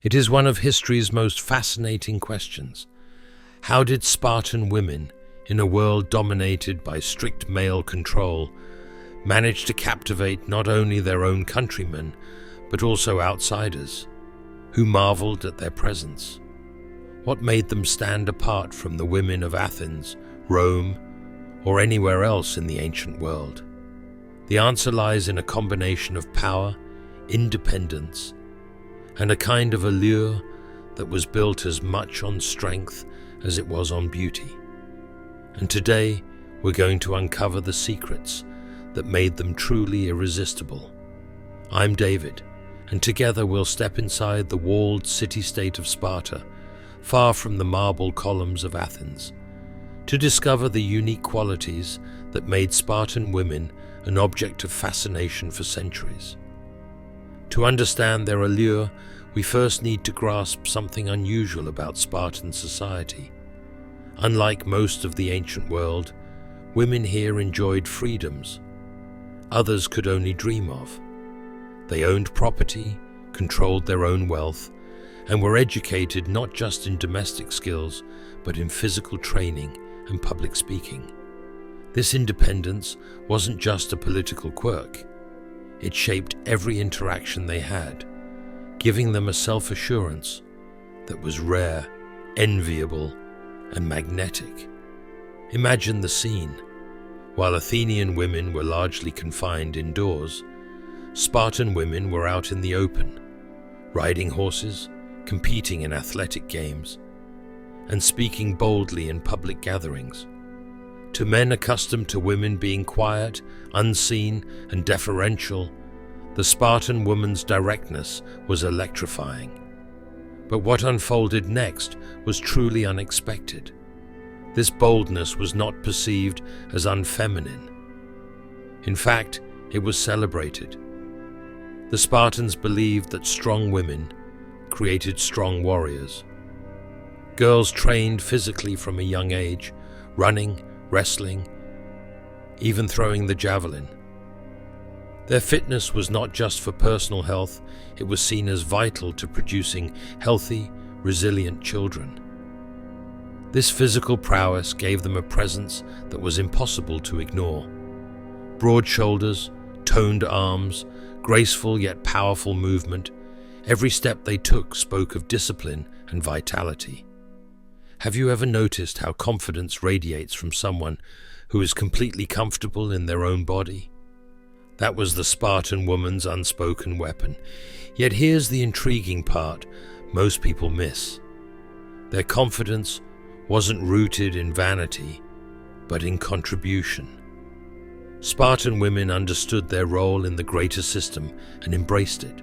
It is one of history's most fascinating questions. How did Spartan women, in a world dominated by strict male control, manage to captivate not only their own countrymen, but also outsiders, who marveled at their presence? What made them stand apart from the women of Athens, Rome, or anywhere else in the ancient world? The answer lies in a combination of power, independence, and a kind of allure that was built as much on strength as it was on beauty. And today, we're going to uncover the secrets that made them truly irresistible. I'm David, and together we'll step inside the walled city-state of Sparta, far from the marble columns of Athens, to discover the unique qualities that made Spartan women an object of fascination for centuries. To understand their allure, we first need to grasp something unusual about Spartan society. Unlike most of the ancient world, women here enjoyed freedoms others could only dream of. They owned property, controlled their own wealth, and were educated not just in domestic skills, but in physical training and public speaking. This independence wasn't just a political quirk. It shaped every interaction they had, giving them a self-assurance that was rare, enviable, and magnetic. Imagine the scene. While Athenian women were largely confined indoors, Spartan women were out in the open, riding horses, competing in athletic games, and speaking boldly in public gatherings. To men accustomed to women being quiet, unseen, and deferential, the Spartan woman's directness was electrifying. But what unfolded next was truly unexpected. This boldness was not perceived as unfeminine. In fact, it was celebrated. The Spartans believed that strong women created strong warriors. Girls trained physically from a young age, running, wrestling, even throwing the javelin. Their fitness was not just for personal health, it was seen as vital to producing healthy, resilient children. This physical prowess gave them a presence that was impossible to ignore. Broad shoulders, toned arms, graceful yet powerful movement, every step they took spoke of discipline and vitality. Have you ever noticed how confidence radiates from someone who is completely comfortable in their own body? That was the Spartan woman's unspoken weapon. Yet here's the intriguing part most people miss. Their confidence wasn't rooted in vanity, but in contribution. Spartan women understood their role in the greater system and embraced it.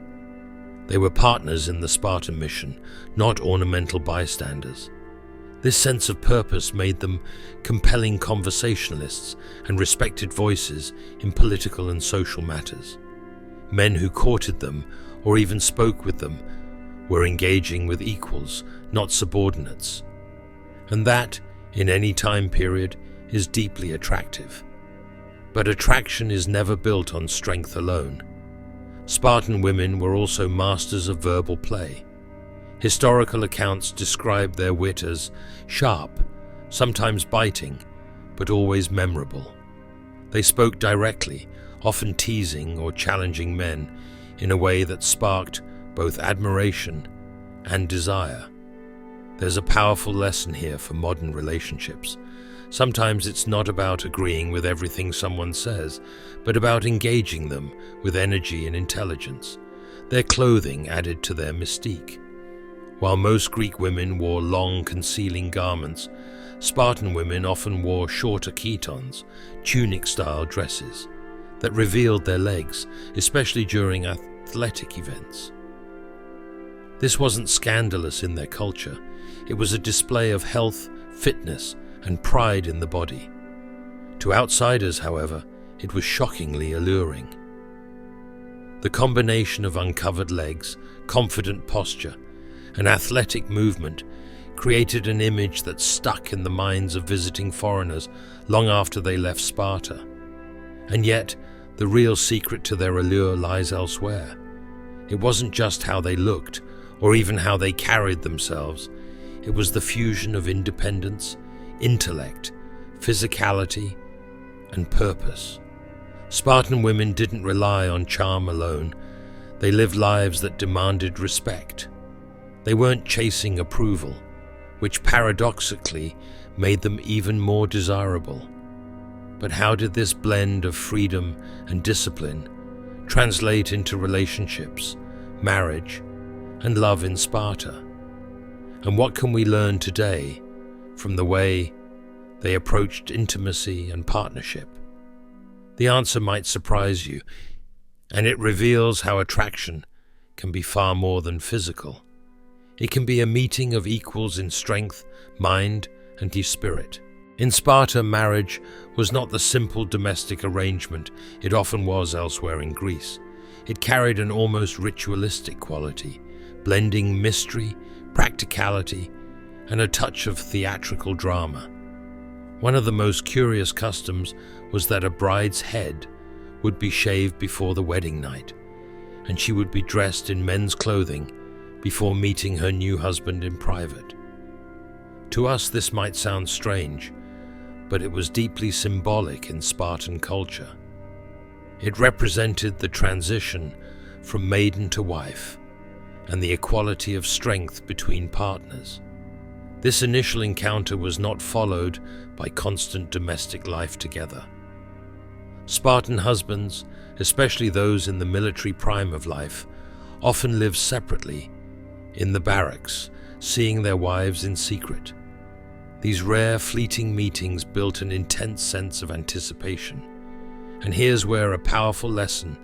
They were partners in the Spartan mission, not ornamental bystanders. This sense of purpose made them compelling conversationalists and respected voices in political and social matters. Men who courted them or even spoke with them were engaging with equals, not subordinates. And that, in any time period, is deeply attractive. But attraction is never built on strength alone. Spartan women were also masters of verbal play. Historical accounts describe their wit as sharp, sometimes biting, but always memorable. They spoke directly, often teasing or challenging men in a way that sparked both admiration and desire. There's a powerful lesson here for modern relationships. Sometimes it's not about agreeing with everything someone says, but about engaging them with energy and intelligence. Their clothing added to their mystique. While most Greek women wore long, concealing garments, Spartan women often wore shorter chitons, tunic-style dresses, that revealed their legs, especially during athletic events. This wasn't scandalous in their culture. It was a display of health, fitness, and pride in the body. To outsiders, however, it was shockingly alluring. The combination of uncovered legs, confident posture, and athletic movement created an image that stuck in the minds of visiting foreigners long after they left Sparta. And yet, the real secret to their allure lies elsewhere. It wasn't just how they looked or even how they carried themselves. It was the fusion of independence, intellect, physicality, and purpose. Spartan women didn't rely on charm alone. They lived lives that demanded respect. They weren't chasing approval, which paradoxically made them even more desirable. But how did this blend of freedom and discipline translate into relationships, marriage, and love in Sparta? And what can we learn today from the way they approached intimacy and partnership? The answer might surprise you, and it reveals how attraction can be far more than physical. It can be a meeting of equals in strength, mind, and spirit. In Sparta, marriage was not the simple domestic arrangement it often was elsewhere in Greece. It carried an almost ritualistic quality, blending mystery, practicality, and a touch of theatrical drama. One of the most curious customs was that a bride's head would be shaved before the wedding night, and she would be dressed in men's clothing before meeting her new husband in private. To us, this might sound strange, but it was deeply symbolic in Spartan culture. It represented the transition from maiden to wife and the equality of strength between partners. This initial encounter was not followed by constant domestic life together. Spartan husbands, especially those in the military prime of life, often lived separately in the barracks, seeing their wives in secret. These rare, fleeting meetings built an intense sense of anticipation. And here's where a powerful lesson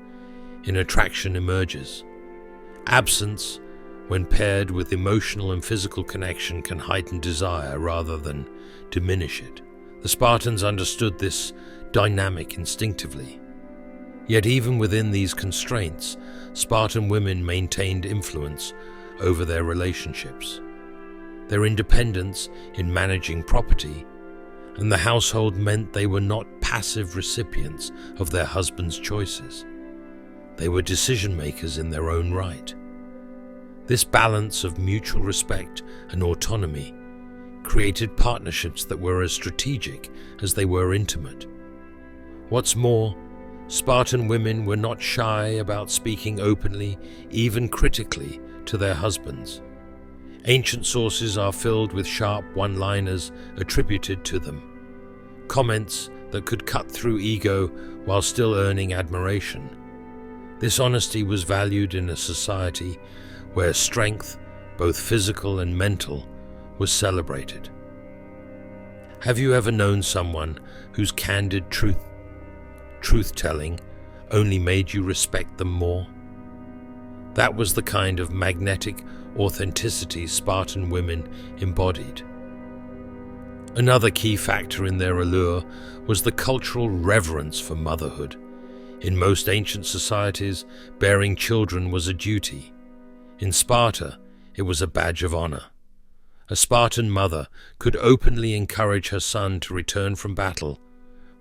in attraction emerges. Absence, when paired with emotional and physical connection, can heighten desire rather than diminish it. The Spartans understood this dynamic instinctively. Yet even within these constraints, Spartan women maintained influence over their relationships. Their independence in managing property and the household meant they were not passive recipients of their husbands' choices. They were decision makers in their own right. This balance of mutual respect and autonomy created partnerships that were as strategic as they were intimate. What's more, Spartan women were not shy about speaking openly, even critically, to their husbands. Ancient sources are filled with sharp one-liners attributed to them, comments that could cut through ego while still earning admiration. This honesty was valued in a society where strength, both physical and mental, was celebrated. Have you ever known someone whose candid truth-telling only made you respect them more? That was the kind of magnetic authenticity Spartan women embodied. Another key factor in their allure was the cultural reverence for motherhood. In most ancient societies, bearing children was a duty. In Sparta, it was a badge of honor. A Spartan mother could openly encourage her son to return from battle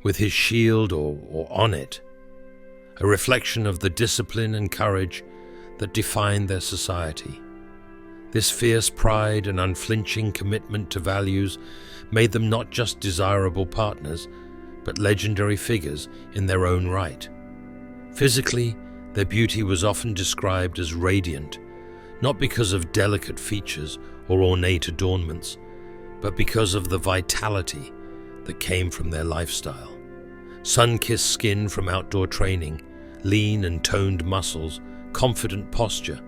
with his shield or on it, a reflection of the discipline and courage that defined their society. This fierce pride and unflinching commitment to values made them not just desirable partners, but legendary figures in their own right. Physically, their beauty was often described as radiant, not because of delicate features or ornate adornments, but because of the vitality that came from their lifestyle. Sun-kissed skin from outdoor training, lean and toned muscles, confident posture.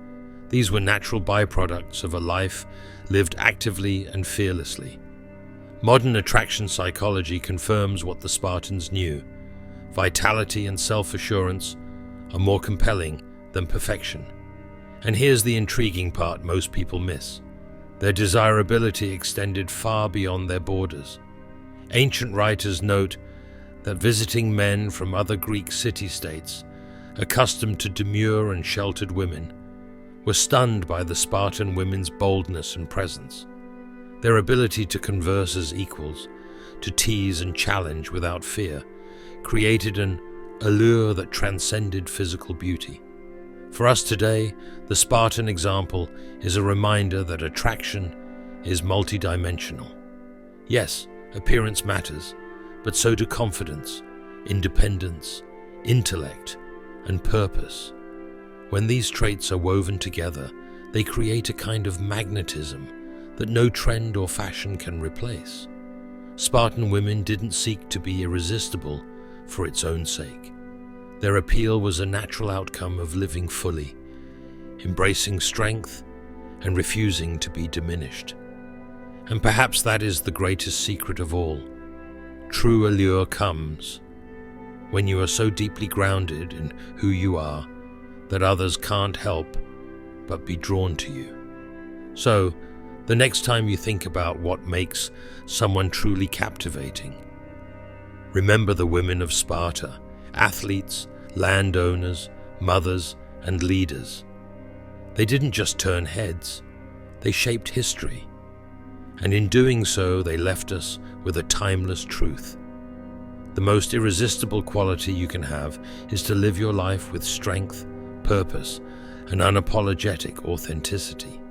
These were natural byproducts of a life lived actively and fearlessly. Modern attraction psychology confirms what the Spartans knew. Vitality and self-assurance are more compelling than perfection. And here's the intriguing part most people miss. Their desirability extended far beyond their borders. Ancient writers note that visiting men from other Greek city-states, accustomed to demure and sheltered women, were stunned by the Spartan women's boldness and presence. Their ability to converse as equals, to tease and challenge without fear, created an allure that transcended physical beauty. For us today, the Spartan example is a reminder that attraction is multidimensional. Yes, appearance matters, but so do confidence, independence, intellect, and purpose. When these traits are woven together, they create a kind of magnetism that no trend or fashion can replace. Spartan women didn't seek to be irresistible for its own sake. Their appeal was a natural outcome of living fully, embracing strength and refusing to be diminished. And perhaps that is the greatest secret of all. True allure comes when you are so deeply grounded in who you are that others can't help but be drawn to you. So, the next time you think about what makes someone truly captivating, remember the women of Sparta, athletes, landowners, mothers, and leaders. They didn't just turn heads, they shaped history. And in doing so, they left us with a timeless truth. The most irresistible quality you can have is to live your life with strength, purpose, and unapologetic authenticity.